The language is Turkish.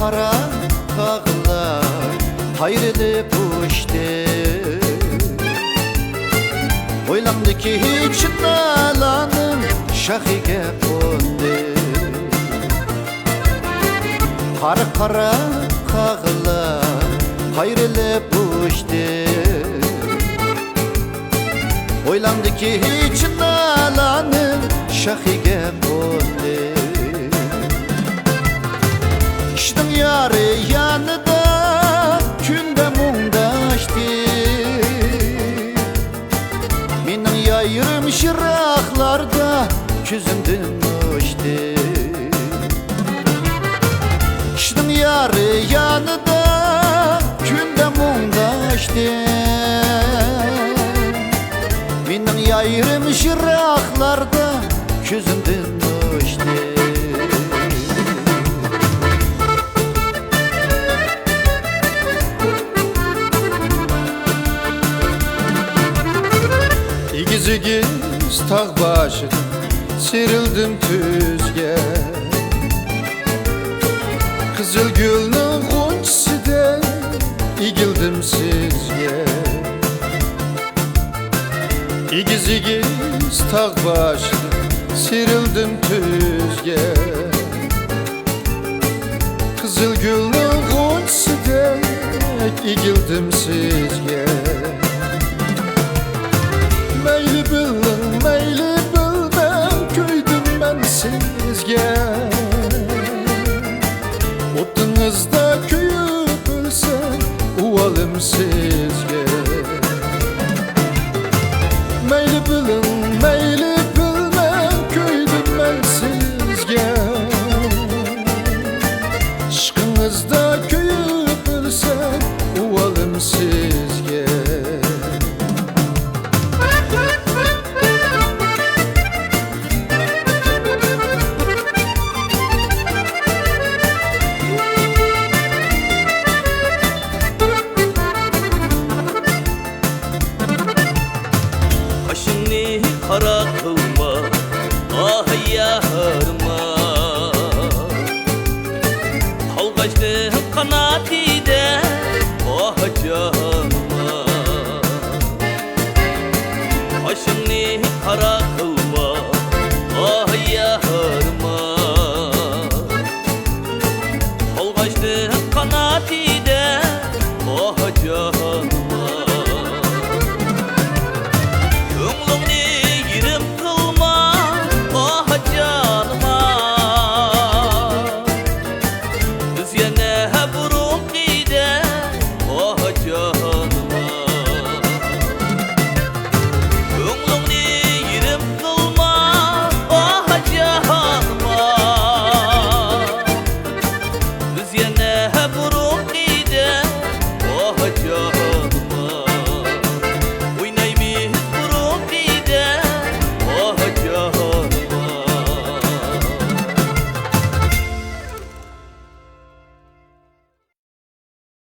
kara tağlar hayrilik uçtu. Oylandı ki hiç nalanın şahige kondu. Kara tağlar hayrilik uçtu. Oylandı ki hiç nalanın şahige kondu. İşte yarı yanıda künde mundaştı. Minin yayırım şıraklarda küzümdün uçtu. İşte yarı yanıda künde mundaştı. Minin yayırım şıraklarda küzümdün uçtu. İgiz tağ başı serildim tüzge. Kızıl gülün gonçsida igildim sizge. İgiz tağ başı serildim tüzge. Kızıl gülün gonçsida igildim sizge. Meyli bilin, meyli bilmem köydüm ben sizge. Otunuzda köyüp ölsem uvalım sizge. Meyli bilin, meyli bilmem köydüm ben sizge. Aşkınızda köyüp ölsem uvalım sizge. Kaşını kara kılma, ah yarma. Halkaçlı kanatide, ah canım.